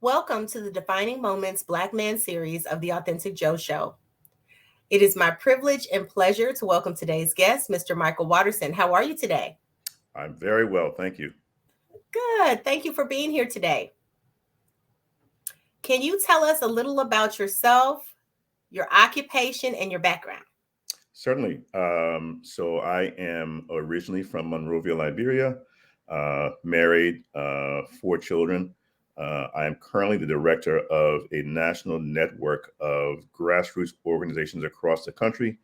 Welcome to the Defining Moments Black Man series of the Authentic Joe Show. It is my privilege and pleasure to welcome today's guest, Mr. Michael Wotorson. How are you today? I'm very well, thank you. Good. Thank you for being here today. Can you tell us a little about yourself, your occupation, and your background? Certainly. So I am originally from Monrovia, Liberia, married, four children. I am currently the director of a national network of grassroots organizations across the country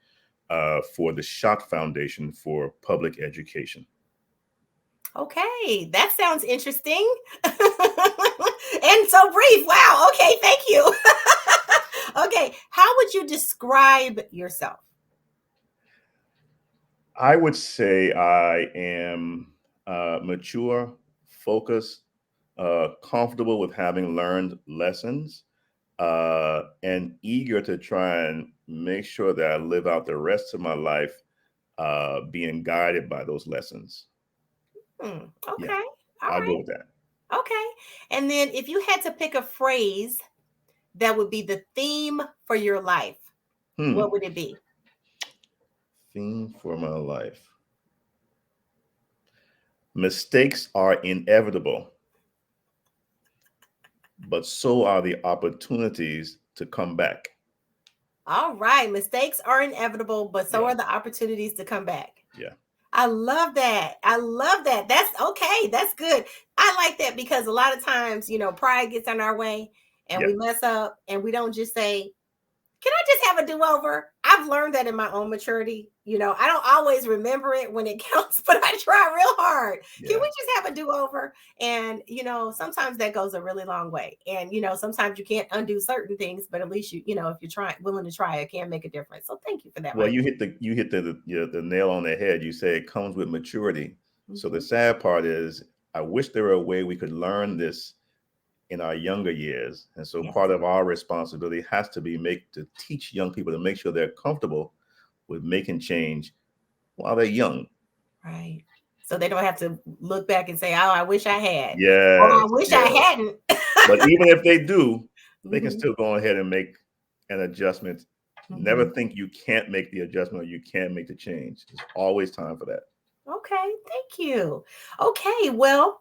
for the Shot Foundation for Public Education. Okay, that sounds interesting. And so brief. Wow. Okay, thank you. Okay, how would you describe yourself? I would say I am mature, focused, comfortable with having learned lessons, and eager to try and make sure that I live out the rest of my life being guided by those lessons. Yeah, Okay. All I'll go right. with that. Okay. And then if you had to pick a phrase that would be the theme for your life, what Hmm. would it be? Theme for my life. Mistakes are inevitable, but so are the opportunities to come back. All right. Mistakes are inevitable, but so Yeah, are the opportunities to come back. yeah, I love that. I love that. That's okay. That's good. I like that because a lot of times, pride gets in our way and yeah. we mess up and we don't just say, can I just have a do-over? I've learned that in my own maturity. I don't always remember it when it counts, but I try real hard. Can Yeah. we just have a do-over? And sometimes that goes a really long way. And sometimes you can't undo certain things, but at least if you're trying willing to try, it can make a difference. So thank you for that, Well, Mike. you hit the nail on the head. You say it comes with maturity. So the Mhm. sad part is, I wish there were a way we could learn this in our younger years. And so Yes. part of our responsibility has to be make to teach young people to make sure they're comfortable with making change while they're young. Right. So they don't have to look back and say, "Oh, I wish I had," or "I Yes, wish I yes. hadn't." But even if they do, they can Mhm, still go ahead and make an adjustment. Never mhm. think you can't make the adjustment or you can't make the change. There's always time for that. Okay, thank you. Okay, well,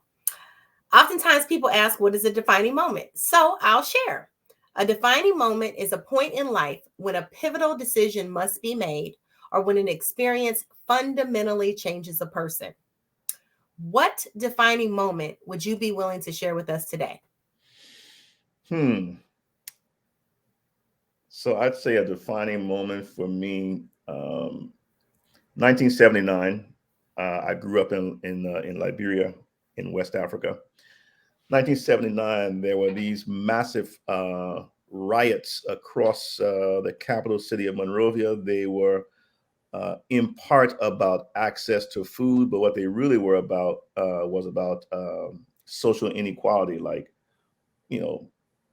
oftentimes people ask, what is a defining moment? So I'll share. A defining moment is a point in life when a pivotal decision must be made or when an experience fundamentally changes a person. What defining moment would you be willing to share with us today? Hmm. So I'd say a defining moment for me, 1979. I grew up in Liberia, in West Africa. 1979, there were these massive riots across the capital city of Monrovia. They were in part about access to food, but what they really were about was about social inequality, like, you know,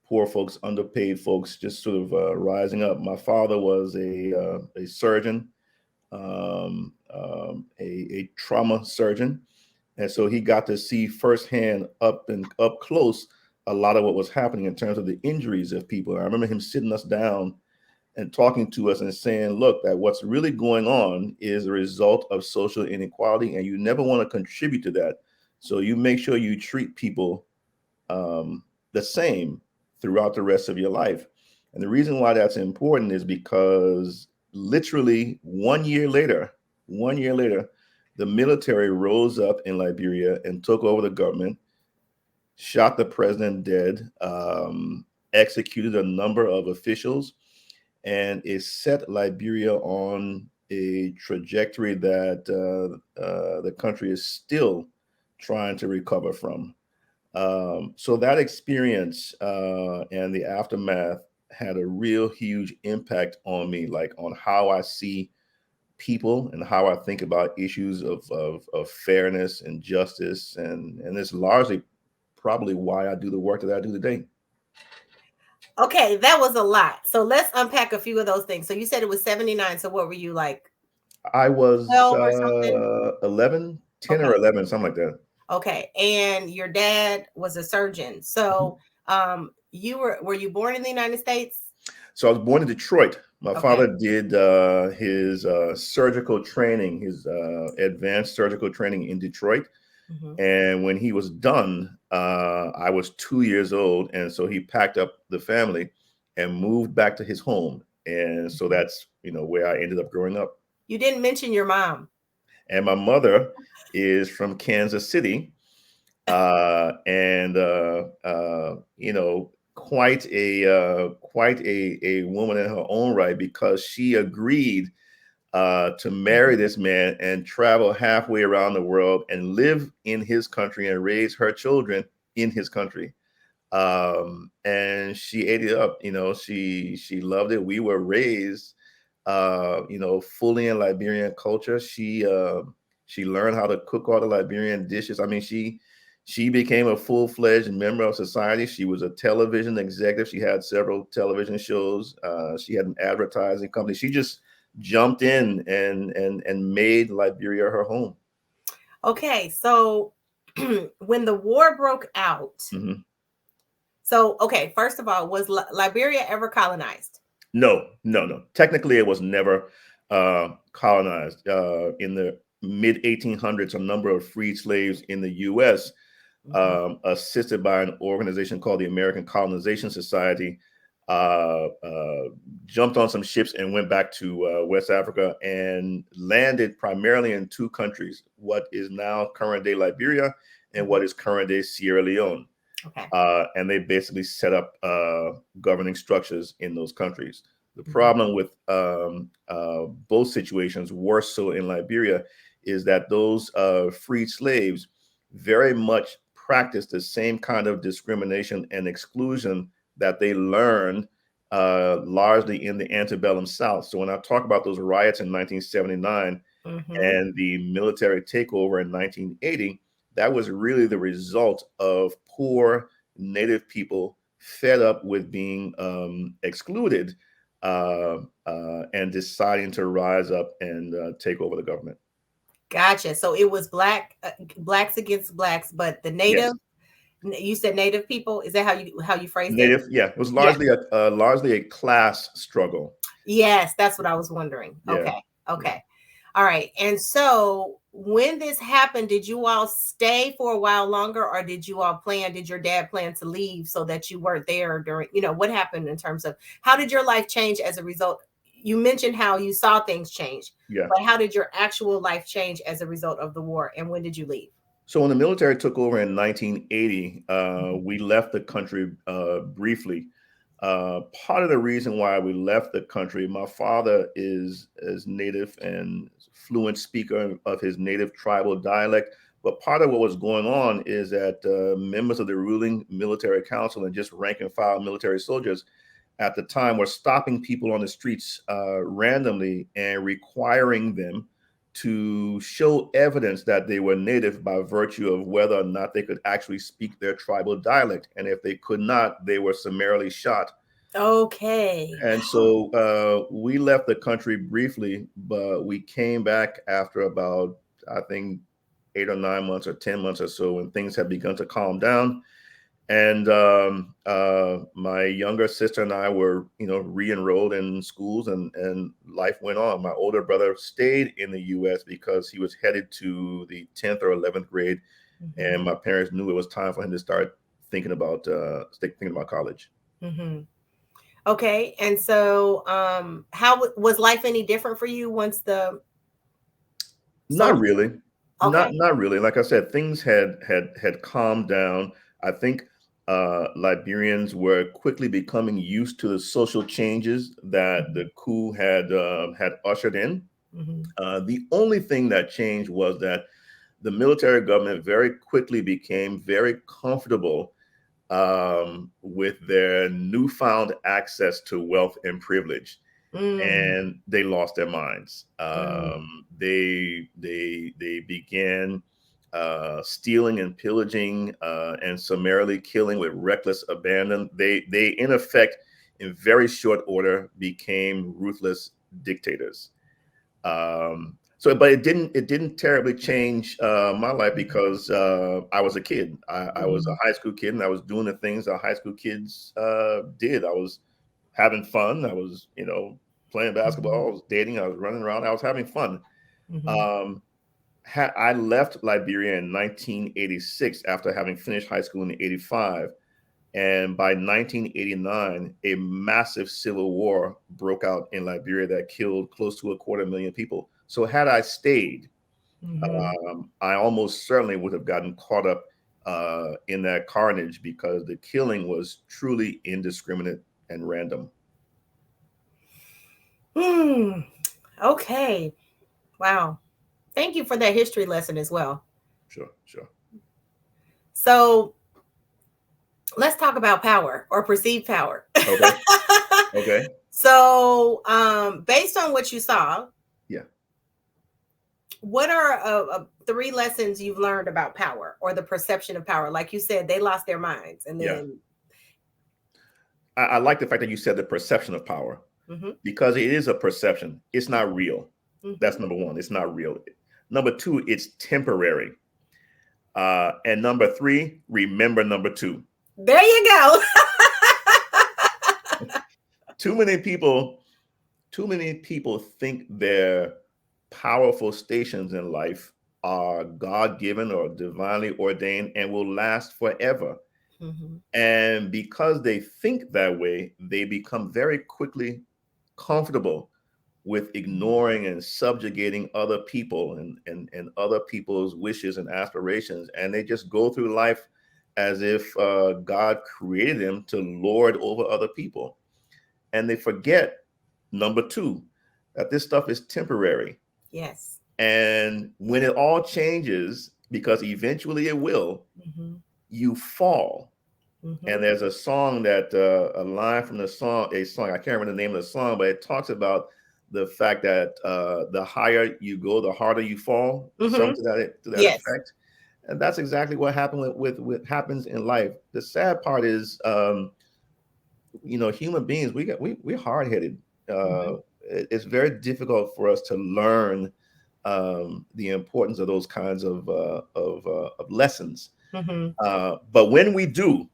poor folks, underpaid folks, just sort of rising up. My father was a surgeon, a trauma surgeon, and so he got to see firsthand, up close, a lot of what was happening in terms of the injuries of people. I remember him sitting us down and talking to us and saying, look, that what's really going on is a result of social inequality, and you never want to contribute to that. So you make sure you treat people um, the same throughout the rest of your life. And the reason why that's important is because literally 1 year later, the military rose up in Liberia and took over the government, shot the president dead, executed a number of officials, and it set Liberia on a trajectory that the country is still trying to recover from. So that experience and the aftermath had a real huge impact on me, like on how I see people and how I think about issues of fairness and justice. And it's largely probably why I do the work that I do today. Okay, that was a lot. So let's unpack a few of those things. So you said it was 79. So what were you like, I was 12 or something? 11, 10 or Okay. 11, something like that. Okay. And your dad was a surgeon. Mhm. So Were you born in the United States? So I was born in Detroit. My Okay. father did his surgical training, his advanced surgical training in Detroit. Hmm. And when he was done, I was 2 years old. And so he packed up the family and moved back to his home. And so that's, where I ended up growing up. You didn't mention your mom. And my mother is from Kansas City. And quite a woman in her own right, because she agreed to marry Mhm. this man and travel halfway around the world and live in his country and raise her children in his country. And she ate it up. She loved it. We were raised, fully in Liberian culture. She learned how to cook all the Liberian dishes. I mean, she became a full-fledged member of society. She was a television executive. She had several television shows. She had an advertising company. She just jumped in and made Liberia her home. Okay, so when the war broke out, Hmm. so okay, first of all, was Liberia ever colonized? No, no, no. Technically, it was never colonized. In the mid 1800s, a number of freed slaves in the U.S., Hmm. assisted by an organization called the American Colonization Society, jumped on some ships and went back to West Africa and landed primarily in two countries: what is now current day Liberia and Hmm. what is current day Sierra Leone. Okay. And they basically set up governing structures in those countries. The Hmm. problem with both situations, worse so in Liberia, is that those freed slaves very much practice the same kind of discrimination and exclusion that they learned largely in the antebellum South. So when I talk about those riots in 1979 Hmm. and the military takeover in 1980, that was really the result of poor Native people fed up with being excluded, and deciding to rise up and take over the government. Gotcha. So it was blacks against blacks, but the native, Yes, you said native people. Is that how you phrased it? Native. Yeah, it was Yeah. largely a class struggle. Yes, that's what I was wondering. Yeah, Okay. yeah. Okay. All right. And so when this happened, did you all stay for a while longer, or did your dad plan to leave so that you weren't there during, what happened in terms of how did your life change as a result? You mentioned how you saw things change, Yeah. but how did your actual life change as a result of the war? And when did you leave? So when the military took over in 1980, Mhm. we left the country briefly. Part of the reason why we left the country, my father is native and fluent speaker of his native tribal dialect. But part of what was going on is that members of the ruling military council and just rank and file military soldiers at the time were stopping people on the streets randomly and requiring them to show evidence that they were native by virtue of whether or not they could actually speak their tribal dialect. And if they could not, they were summarily shot. Okay. And so we left the country briefly, but we came back after about, I think, 8 or 9 months or 10 months or so, when things had begun to calm down. And my younger sister and I were, re-enrolled in schools, and life went on. My older brother stayed in the U.S. because he was headed to the 10th or 11th grade, Hmm. and my parents knew it was time for him to start thinking about college. Hmm. Okay. And so, how was life any different for you once the Not soldiers? really. Okay. Not really. Like I said, things had calmed down. I think Liberians were quickly becoming used to the social changes that Mhm. the coup had ushered in. Mhm. The only thing that changed was that the military government very quickly became very comfortable with their newfound access to wealth and privilege, Mm, and they lost their minds. mm. They began stealing and pillaging and summarily killing with reckless abandon. They in effect, in very short order, became ruthless dictators. Um, So, but it didn't terribly change my life because I was a kid. I was a Mhm. high school kid, and I was doing the things that high school kids did. I was having fun. I was, playing basketball. I Mhm. was dating. I was running around. I was having fun. Mhm. Um, I left Liberia in 1986 after having finished high school in '85. And by 1989, a massive civil war broke out in Liberia that killed close to 250,000 people. So had I stayed, Mhm. I almost certainly would have gotten caught up in that carnage because the killing was truly indiscriminate and random. Hmm. Okay. Wow. Thank you for that history lesson as well. Sure, sure. So let's talk about power or perceived power. Okay, okay. So, based on what you saw, Yeah. what are three lessons you've learned about power or the perception of power? Like you said, they lost their minds, and Yeah. then. I like the fact that you said the perception of power Mhm. because it is a perception. It's not real. That's Mhm. number one. It's not real. Number two, it's temporary. And number three, remember number two. There you go. Too many people, too many people think their powerful stations in life are God-given or divinely ordained and will last forever. Mhm. And because they think that way, they become very quickly comfortable with ignoring and subjugating other people and other people's wishes and aspirations. And they just go through life as if God created them to lord over other people. And they forget, number two, that this stuff is temporary. Yes. And when it all changes, because eventually it will, Mhm. you fall. And Mhm. there's a song that a line from a song, I can't remember the name of the song, but it talks about the fact that the higher you go, the harder you fall, something Mhm. to that Yes. effect. And that's exactly what happened with happens in life. The sad part is, human beings, we're hard headed. Mhm. It's very difficult for us to learn the importance of those kinds of lessons. Mhm. But when we do,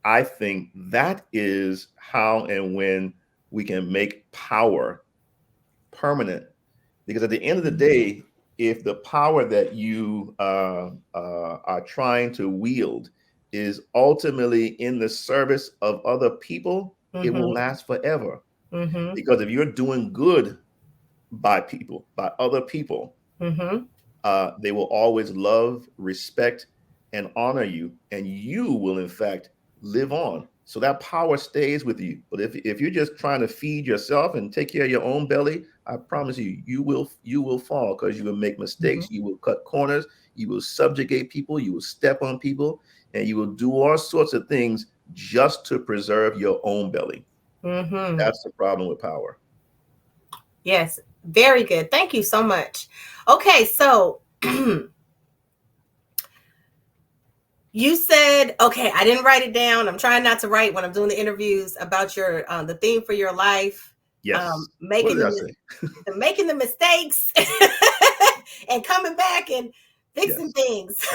I think that is how and when we can make power permanent. Because at the end of the Mhm. day, if the power that you are trying to wield is ultimately in the service of other people, it will Mhm. last forever. Mhm. Because if you're doing good by people, by other people, Mhm. they will always love, respect, and honor you, and you will, in fact, live on. So that power stays with you. But if you're just trying to feed yourself and take care of your own belly, I promise you, you will fall because you will make Mhm. mistakes, you will cut corners, you will subjugate people, you will step on people, and you will do all sorts of things just to preserve your own belly. Mhm. That's the problem with power. Yes. Very good. Thank you so much. Okay, so you said, okay, I didn't write it down. I'm trying not to write when I'm doing the interviews about your the theme for your life, Yes. What making did I say? making the mistakes and coming back and fixing Yes. things.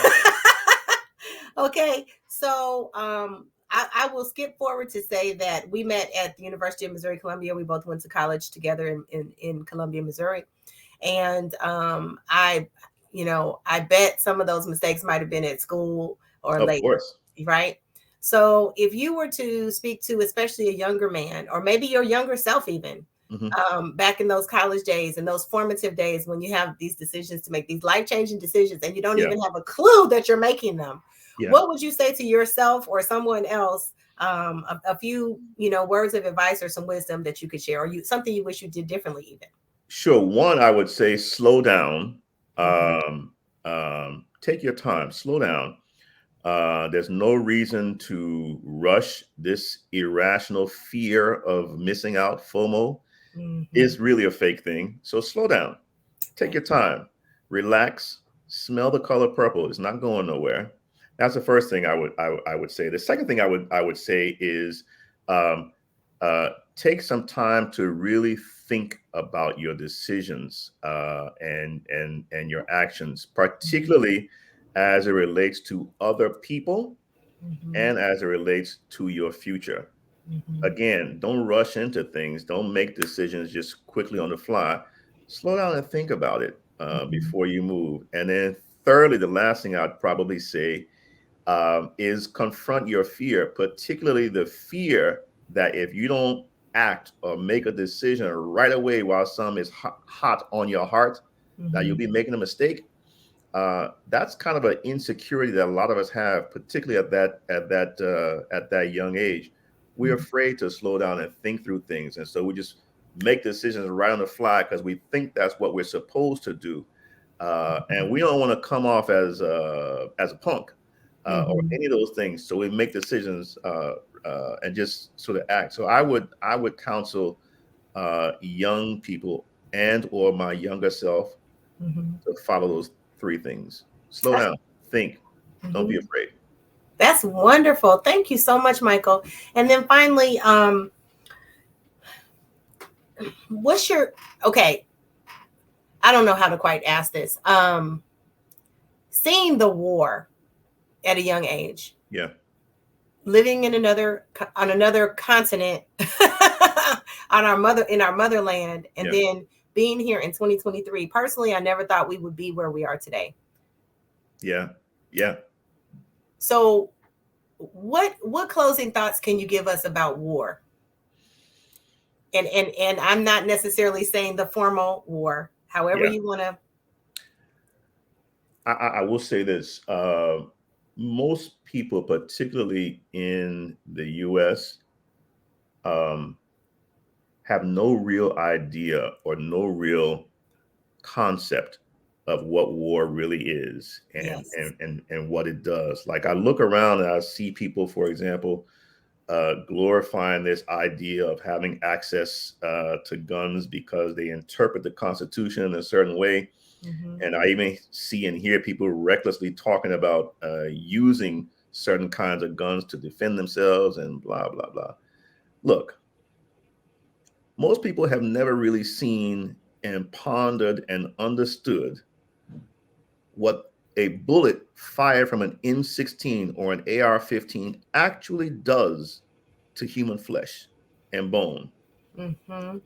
Okay, so I will skip forward to say that we met at the University of Missouri Columbia. We both went to college together in Columbia, Missouri, and I bet some of those mistakes might have been at school or Of later, course. right? So if you were to speak to especially a younger man or maybe your younger self even, Hmm. back in those college days and those formative days when you have these decisions to make, these life-changing decisions, and you don't Yeah. even have a clue that you're making them, Yeah. what would you say to yourself or someone else, a few words of advice or some wisdom that you could share, or something you wish you did differently even? Sure. One, I would say slow down. Mhm. Take your time, slow down. There's no reason to rush. This irrational fear of missing out, FOMO, Mhm. is really a fake thing. So slow down, take Okay. your time, relax, smell the color purple. It's not going nowhere. That's the first thing I would say. The second thing I would say is um, take some time to really think about your decisions and your actions, particularly as it relates to other people Mhm. and as it relates to your future. Mhm. Again, don't rush into things. Don't make decisions just quickly on the fly. Slow down and think about it Mhm. before you move. And then, thirdly, the last thing I'd probably say is confront your fear, particularly the fear that if you don't act or make a decision right away while some is hot on your heart, that you'll Mhm. be making a mistake. That's kind of an insecurity that a lot of us have, particularly at that young age. We're Mhm. afraid to slow down and think through things, and so we just make decisions right on the fly because we think that's what we're supposed to do, and we don't want to come off as a punk or Mhm. any of those things. So we make decisions and just sort of act. So I would counsel young people and or my younger self Mhm. to follow those three things. Slow That's down, think, don't be mhm. afraid. That's wonderful. Thank you so much, Michael. And then finally, what's your okay? I don't know how to quite ask this. Seeing the war at a young age, Yeah, living in another continent, on our motherland, and yeah, then being here in 2023. Personally, I never thought we would be where we are today. yeah, yeah, So, what closing thoughts can you give us about war? And I'm not necessarily saying the formal war, however yeah. you want to. I will say this: most people, particularly in the U.S., um, have no real idea or no real concept of what war really is Yes. and what it does. Like I look around and I see people, for example, glorifying this idea of having access to guns because they interpret the Constitution in a certain way. Mm-hmm. And I even see and hear people recklessly talking about using certain kinds of guns to defend themselves and blah, blah, blah. Look, most people have never really seen and pondered and understood what a bullet fired from an M16 or an AR-15 actually does to human flesh and bone. Mm-hmm.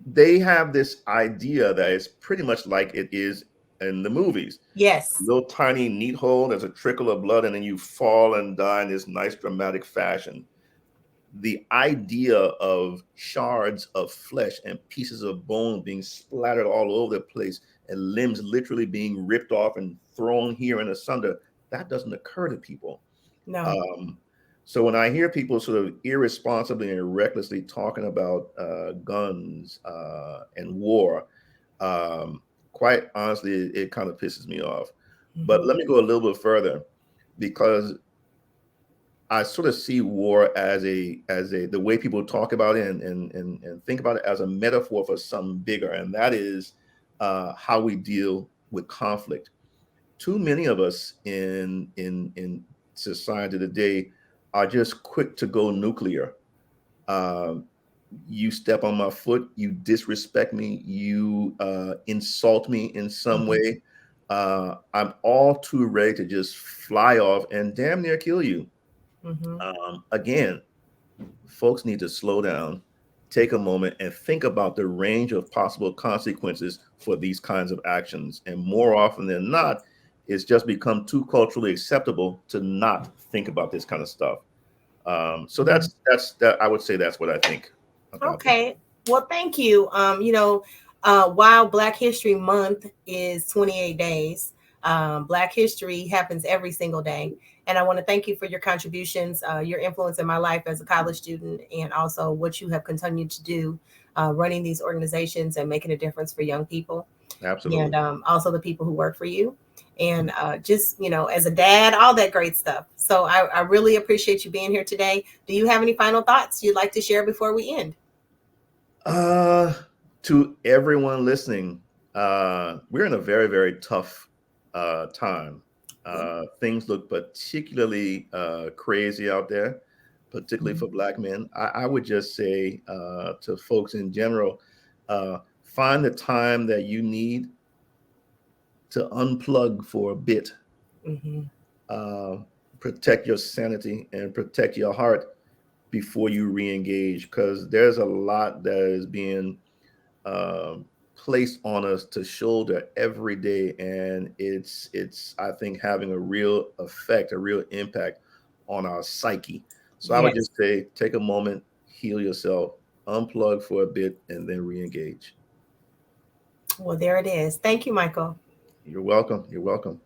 They have this idea that it's pretty much like it is in the movies. Yes. Little tiny neat hole, there's a trickle of blood, and then you fall and die in this nice dramatic fashion. The idea of shards of flesh and pieces of bone being splattered all over the place and limbs literally being ripped off and thrown here and asunder, that doesn't occur to people. No. Um, so when I hear people sort of irresponsibly and recklessly talking about guns and war, quite honestly, it kind of pisses me off. But Mm-hmm. let me go a little bit further because I sort of see war as a the way people talk about it and think about it as a metaphor for something bigger, and that is how we deal with conflict. Too many of us in society today are just quick to go nuclear. Um, you step on my foot, you disrespect me, you insult me in some Mm-hmm. way. I'm all too ready to just fly off and damn near kill you. Mm-hmm. Again, folks need to slow down, take a moment, and think about the range of possible consequences for these kinds of actions. And more often than not, it's just become too culturally acceptable to not think about this kind of stuff. So Mm-hmm. that's that. I would say that's what I think about that. Okay. Well, thank you. While Black History Month is 28 days, Black History happens every single day. And I want to thank you for your contributions, your influence in my life as a college student, and also what you have continued to do running these organizations and making a difference for young people. Absolutely. And also the people who work for you. And just, as a dad, all that great stuff. So I really appreciate you being here today. Do you have any final thoughts you'd like to share before we end? Uh, to everyone listening, we're in a very, very tough time. Yeah. Things look particularly crazy out there. particularly Mhm. for Black men. I would just say to folks in general, find the time that you need to unplug for a bit. Mhm. Uh, Protect your sanity and protect your heart before you re-engage, because there's a lot that is being um, placed on us to shoulder every day, and it's I think having a real effect, a real impact on our psyche. So I would Yes. just say take a moment, heal yourself, unplug for a bit, and then re-engage. Well, there it is. Thank you, Michael. You're welcome. You're welcome.